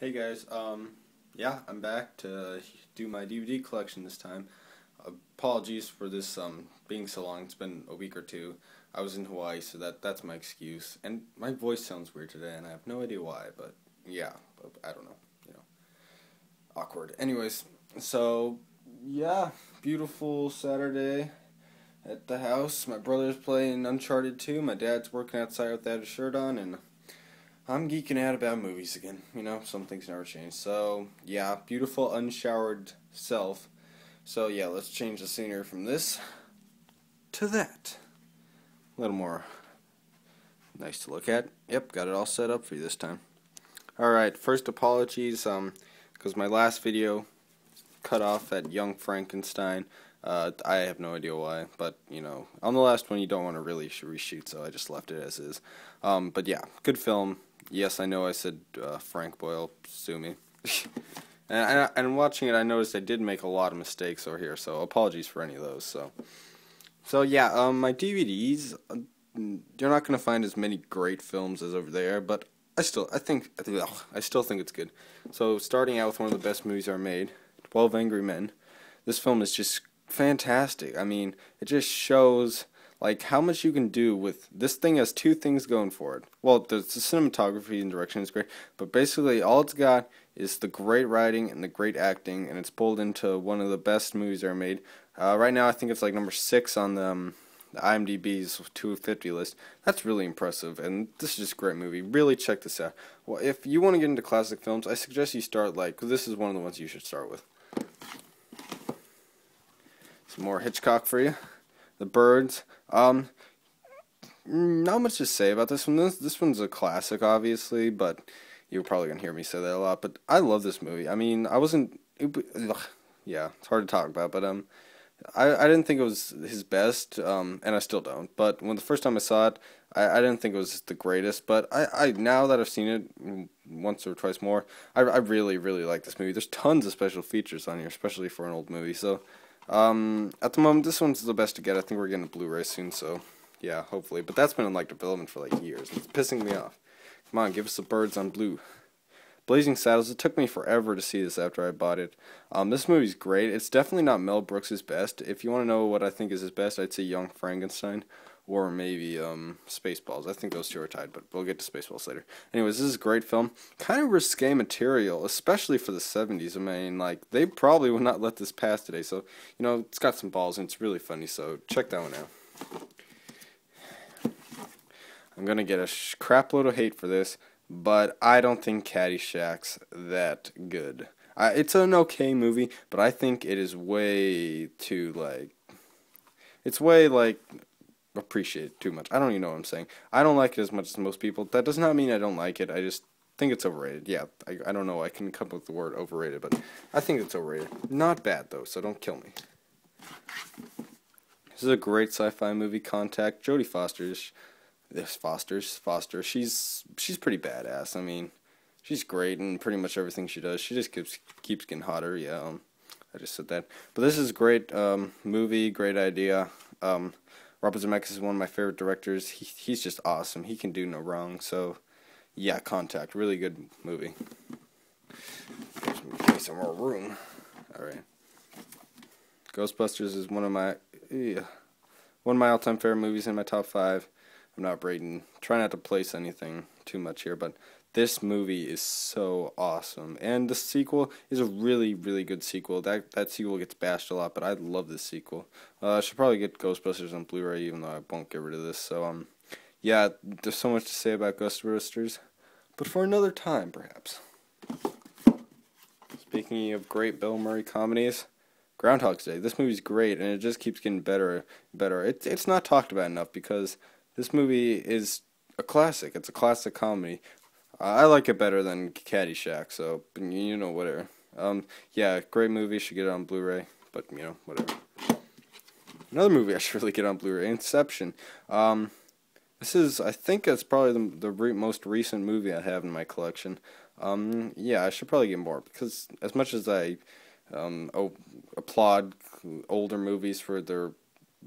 Hey guys, yeah, I'm back to do my DVD collection this time. Apologies for this being so long. It's been a week or two. I was in Hawaii, so that's my excuse. And my voice sounds weird today, and I have no idea why. But yeah, I don't know. Awkward. Anyways, so yeah, beautiful Saturday at the house. My brother's playing Uncharted 2. My dad's working outside without a shirt on, and I'm geeking out about movies again. Some things never change. So, yeah, beautiful unshowered self. So, yeah, let's change the scenery from this to that. A little more nice to look at. Yep, got it all set up for you this time. Alright, first apologies, because my last video cut off at Young Frankenstein. I have no idea why, but, on the last one you don't want to really reshoot, so I just left it as is. But yeah, good film. Yes, I know I said Frank Boyle, sue me. and watching it, I noticed I did make a lot of mistakes over here, so apologies for any of those. So yeah, my DVDs, you're not going to find as many great films as over there, but I still think it's good. So starting out with one of the best movies ever made, 12 Angry Men. This film is just fantastic. I mean, it just shows like how much you can do with this thing. Has two things going for it. Well, the cinematography and direction is great, but basically all it's got is the great writing and the great acting, and it's pulled into one of the best movies ever made. Right now, I think it's like number 6 on the IMDb's 250 list. That's really impressive, and this is just a great movie. Really check this out. Well, if you want to get into classic films, I suggest you start cause this is one of the ones you should start with. Some more Hitchcock for you. The Birds. Not much to say about this one. This one's a classic, obviously, but you're probably gonna hear me say that a lot. But I love this movie. I mean, yeah, it's hard to talk about, but I didn't think it was his best, and I still don't. But when the first time I saw it, I didn't think it was the greatest. But I now that I've seen it once or twice more, I really like this movie. There's tons of special features on here, especially for an old movie. So at the moment, this one's the best to get. I think we're getting a Blu-ray soon, so yeah, hopefully. But that's been in development for years. It's pissing me off. Come on, give us The Birds on Blue. Blazing Saddles. It took me forever to see this after I bought it. This movie's great. It's definitely not Mel Brooks' best. If you want to know what I think is his best, I'd say Young Frankenstein or maybe Spaceballs. I think those two are tied, but we'll get to Spaceballs later. Anyways, this is a great film. Kind of risque material, especially for the 70s. I mean, they probably would not let this pass today. So, it's got some balls and it's really funny. So check that one out. I'm going to get a crap load of hate for this, but I don't think Caddyshack's that good. It's an okay movie, but I think it is way too, it's way, appreciated too much. I don't even know what I'm saying. I don't like it as much as most people. That does not mean I don't like it. I just think it's overrated. Yeah, I don't know. I can come up with the word overrated, but I think it's overrated. Not bad, though, so don't kill me. This is a great sci-fi movie, Contact. Jodie Foster. Foster. She's pretty badass. I mean, she's great in pretty much everything she does. She just keeps getting hotter. Yeah, I just said that. But this is a great movie, great idea. Robert Zemeckis is one of my favorite directors. He's just awesome. He can do no wrong. So, yeah, Contact, really good movie. Give me some more room. All right. Ghostbusters is one of my all-time favorite movies in my top 5. I'm not bragging. Try not to place anything too much here, but this movie is so awesome. And the sequel is a really good sequel. That sequel gets bashed a lot, but I love this sequel. I should probably get Ghostbusters on Blu-ray, even though I won't get rid of this. So, yeah, there's so much to say about Ghostbusters, but for another time, perhaps. Speaking of great Bill Murray comedies, Groundhog's Day. This movie's great, and it just keeps getting better and better. It's not talked about enough because this movie is a classic. It's a classic comedy. I like it better than Caddyshack, so, whatever. Yeah, great movie. Should get it on Blu-ray, but, whatever. Another movie I should really get on Blu-ray, Inception. This is, I think it's probably the most recent movie I have in my collection. Yeah, I should probably get more, because as much as I applaud older movies for their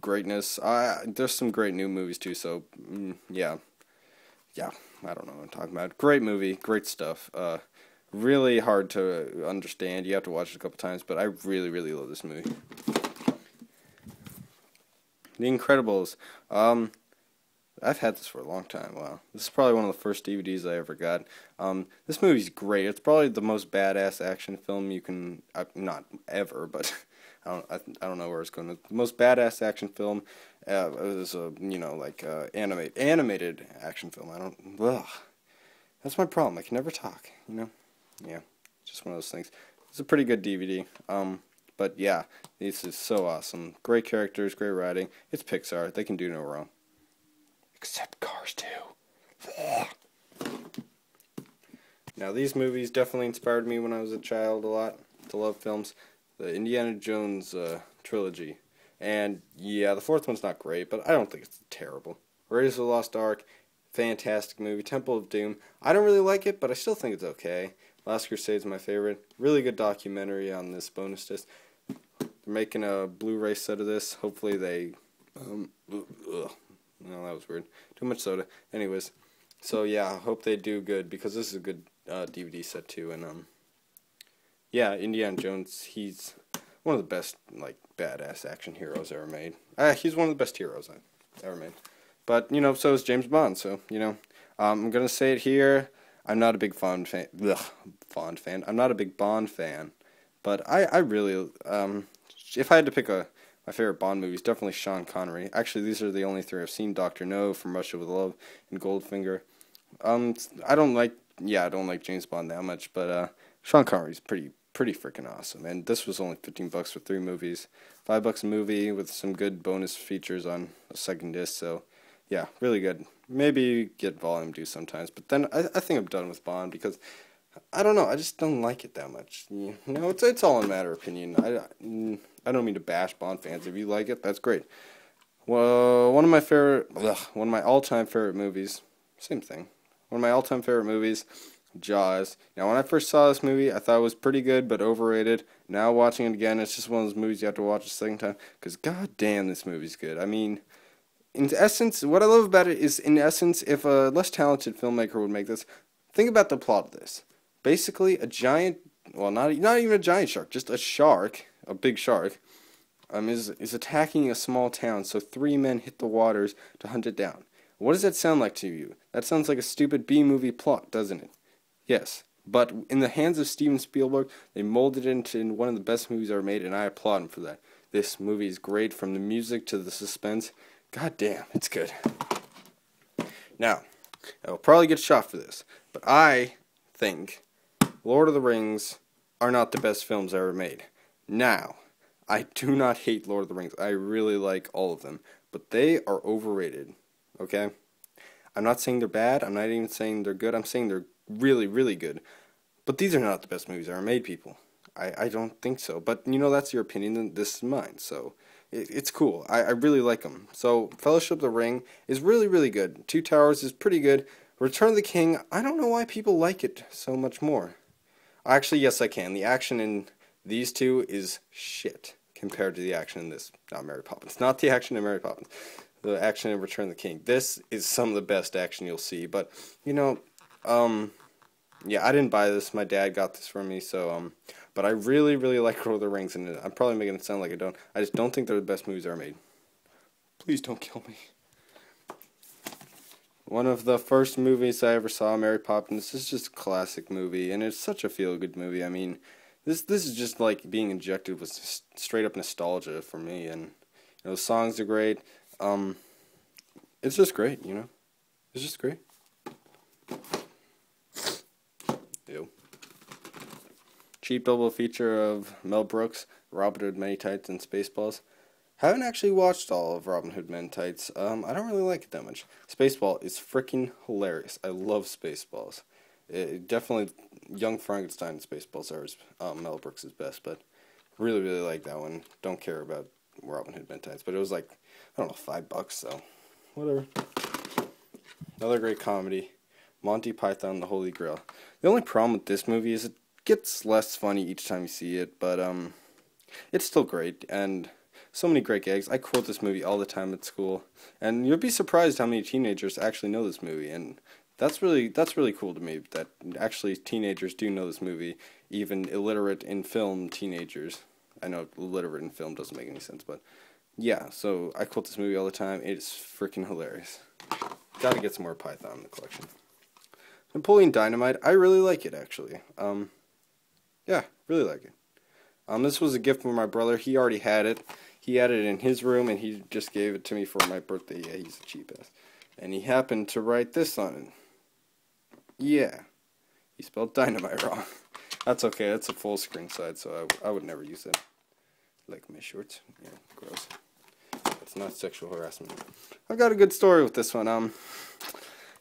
greatness, there's some great new movies too, so yeah, I don't know what I'm talking about. Great movie, great stuff. Really hard to understand. You have to watch it a couple times, but I really, really love this movie. The Incredibles. I've had this for a long time. Wow, this is probably one of the first DVDs I ever got. This movie's great. It's probably the most badass action film you can, not ever, but I don't know where it's going. The most badass action film. It was a animated action film. That's my problem. I can never talk. Yeah, just one of those things. It's a pretty good DVD. But yeah, this is so awesome. Great characters, great writing. It's Pixar. They can do no wrong. Except Cars 2. Now, these movies definitely inspired me when I was a child a lot to love films. The Indiana Jones trilogy. And yeah, the fourth one's not great, but I don't think it's terrible. Raiders of the Lost Ark, fantastic movie. Temple of Doom, I don't really like it, but I still think it's okay. Last Crusade's my favorite. Really good documentary on this bonus disc. They're making a Blu-ray set of this. Hopefully they... No, that was weird. Too much soda. Anyways, so yeah, I hope they do good, because this is a good DVD set too. And yeah, Indiana Jones, he's one of the best, like, badass action heroes ever made. He's one of the best heroes I've ever made. But, so is James Bond, so, I'm going to say it here. I'm not a big Bond fan. I'm not a big Bond fan. But I really, if I had to pick my favorite Bond movies, definitely Sean Connery. Actually, these are the only three I've seen. Dr. No, From Russia with Love, and Goldfinger. I don't like James Bond that much, but Sean Connery's pretty freaking awesome. And this was only $15 for 3 movies. $5 a movie with some good bonus features on a second disc. So yeah, really good. Maybe get Volume 2 sometimes, but then I think I'm done with Bond, because I don't know, I just don't like it that much. It's all a matter of opinion. I don't mean to bash Bond fans. If you like it, that's great. Well, one of my all-time favorite movies, same thing. One of my all-time favorite movies, Jaws. Now, when I first saw this movie, I thought it was pretty good, but overrated. Now, watching it again, it's just one of those movies you have to watch a second time, because goddamn, this movie's good. I mean, in essence, what I love about it is, in essence, if a less talented filmmaker would make this, think about the plot of this. Basically, a giant, well, not even a giant shark, just a shark, a big shark, is attacking a small town, so 3 men hit the waters to hunt it down. What does that sound like to you? That sounds like a stupid B-movie plot, doesn't it? Yes, but in the hands of Steven Spielberg, they molded it into one of the best movies ever made, and I applaud him for that. This movie is great, from the music to the suspense. God damn, it's good. Now, I will probably get shot for this, but I think Lord of the Rings are not the best films ever made. Now, I do not hate Lord of the Rings. I really like all of them, but they are overrated, okay? I'm not saying they're bad. I'm not even saying they're good. I'm saying they're really, really good. But these are not the best movies ever made, people. I don't think so. But, that's your opinion, and this is mine, so it's cool. I really like them. So, Fellowship of the Ring is really, really good. Two Towers is pretty good. Return of the King, I don't know why people like it so much more. Actually, yes, I can. The action in these two is shit compared to the action in this. Not Mary Poppins. Not the action in Mary Poppins. The action in Return of the King. This is some of the best action you'll see. But, yeah, I didn't buy this. My dad got this for me, so, but I really, really like Lord of the Rings, and I'm probably making it sound like I don't. I just don't think they're the best movies ever made. Please don't kill me. One of the first movies I ever saw, Mary Poppins. This is just a classic movie, and it's such a feel-good movie. I mean, this is just like being injected with straight up nostalgia for me, and the songs are great. It's just great, It's just great. Ew. Cheap double feature of Mel Brooks, Robin Hood Men in Tights, and Spaceballs. Haven't actually watched all of Robin Hood Men in Tights. I don't really like it that much. Spaceball is freaking hilarious. I love Spaceballs. Definitely Young Frankenstein and Spaceballs are Mel Brooks' best, but really, really like that one. Don't care about Robin Hood Men in Tights, but it was like, I don't know, $5, so whatever. Another great comedy, Monty Python, The Holy Grail. The only problem with this movie is it gets less funny each time you see it, but it's still great, and so many great gags. I quote this movie all the time at school, and you'll be surprised how many teenagers actually know this movie, and That's really cool to me that actually teenagers do know this movie, even illiterate in film teenagers. I know illiterate in film doesn't make any sense, but yeah, so I quote this movie all the time. It's freaking hilarious. Gotta get some more Python in the collection. Napoleon Dynamite, I really like it actually. Yeah, really like it. This was a gift from my brother. He already had it. He had it in his room, and he just gave it to me for my birthday. Yeah, he's a cheap ass. And he happened to write this on it. Yeah, he spelled dynamite wrong. That's okay. That's a full screen side, so I would never use it. Like my shorts. Yeah, gross. It's not sexual harassment. I've got a good story with this one.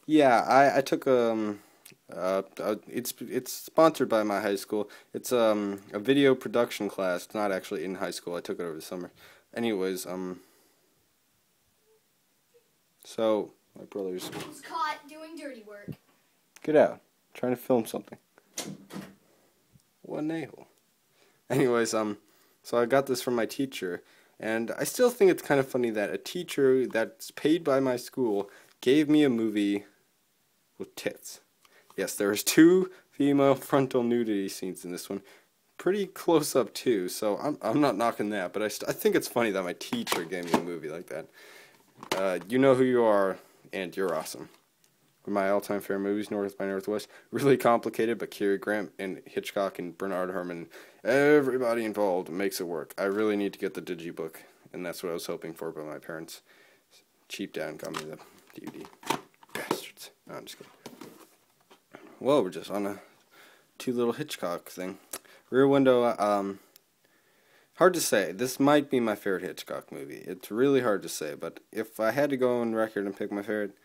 Yeah, I took it's sponsored by my high school. It's a video production class. It's not actually in high school. I took it over the summer. Anyways, so my brother's was caught doing dirty work. Get out. I'm trying to film something. What an a-hole. Anyways, so I got this from my teacher, and I still think it's kind of funny that a teacher that's paid by my school gave me a movie with tits. Yes, there's 2 female frontal nudity scenes in this one. Pretty close up too, so I'm not knocking that, but I think it's funny that my teacher gave me a movie like that. You know who you are, and you're awesome. One of my all-time favorite movies, North by Northwest. Really complicated, but Cary Grant and Hitchcock and Bernard Herrmann, everybody involved makes it work. I really need to get the digibook, and that's what I was hoping for, but my parents cheaped out and got me the DVD. Bastards. No, I'm just kidding. Whoa, we're just on a 2 little Hitchcock thing. Rear Window, hard to say. This might be my favorite Hitchcock movie. It's really hard to say, but if I had to go on record and pick my favorite,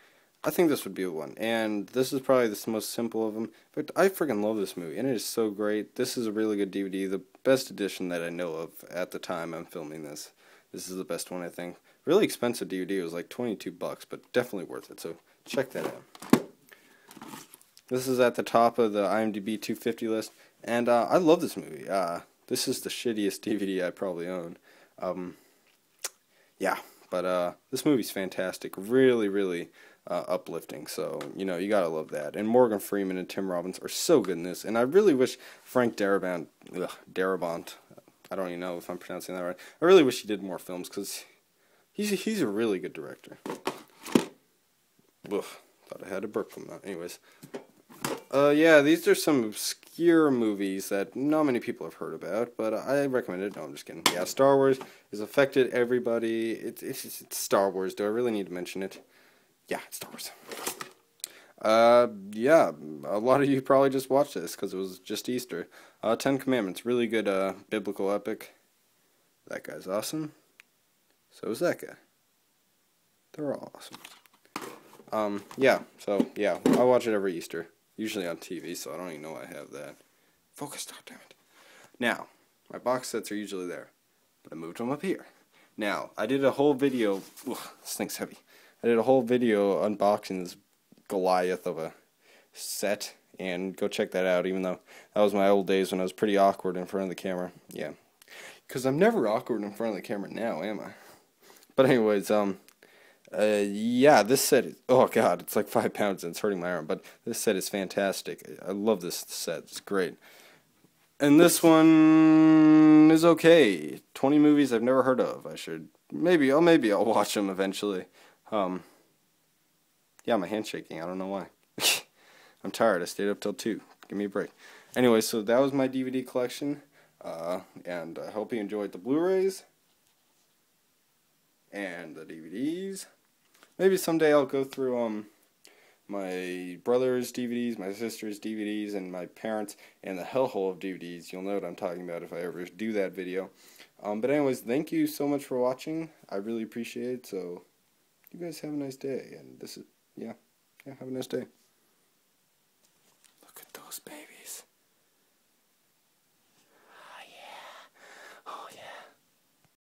I think this would be one. And this is probably the most simple of them. But I freaking love this movie, and it is so great. This is a really good DVD, the best edition that I know of at the time I'm filming this. This is the best one, I think. Really expensive DVD. It was like $22, but definitely worth it, so check that out. This is at the top of the IMDb 250 list, and I love this movie. This is the shittiest DVD I probably own. Yeah, but this movie's fantastic. Really, really uplifting, so, you know, you gotta love that. And Morgan Freeman and Tim Robbins are so good in this, and I really wish Frank Darabont, I don't even know if I'm pronouncing that right. I really wish he did more films, because he's a really good director. Ugh, thought I had a burp from that. Anyways. Yeah, these are some obscure movies that not many people have heard about, but I recommend it. No, I'm just kidding. Yeah, Star Wars has affected everybody. It's Star Wars. Do I really need to mention it? Yeah, it's Star Wars. Yeah, a lot of you probably just watched this because it was just Easter. 10 Commandments, really good biblical epic. That guy's awesome. So is that guy. They're all awesome. Yeah, so, yeah, I watch it every Easter. Usually on TV, so I don't even know I have that. Focus, goddammit. Now, my box sets are usually there, but I moved them up here. Now, I did a whole video, this thing's heavy. I did a whole video unboxing this Goliath of a set, and go check that out, even though that was my old days when I was pretty awkward in front of the camera. Yeah, because I'm never awkward in front of the camera now, am I? But anyways, yeah, this set is, oh god, it's like 5 pounds and it's hurting my arm, but this set is fantastic. I love this set, it's great. And this one is okay. 20 movies I've never heard of. Maybe I'll watch them eventually. Yeah, my hand's shaking, I don't know why. I'm tired, I stayed up till 2. Give me a break. Anyway, so that was my DVD collection, and I hope you enjoyed the Blu-rays and the DVDs. Maybe someday I'll go through my brother's DVDs, my sister's DVDs, and my parents, and the hellhole of DVDs. You'll know what I'm talking about if I ever do that video. But anyways, thank you so much for watching. I really appreciate it. So you guys have a nice day. And this is, yeah, have a nice day. Look at those babies.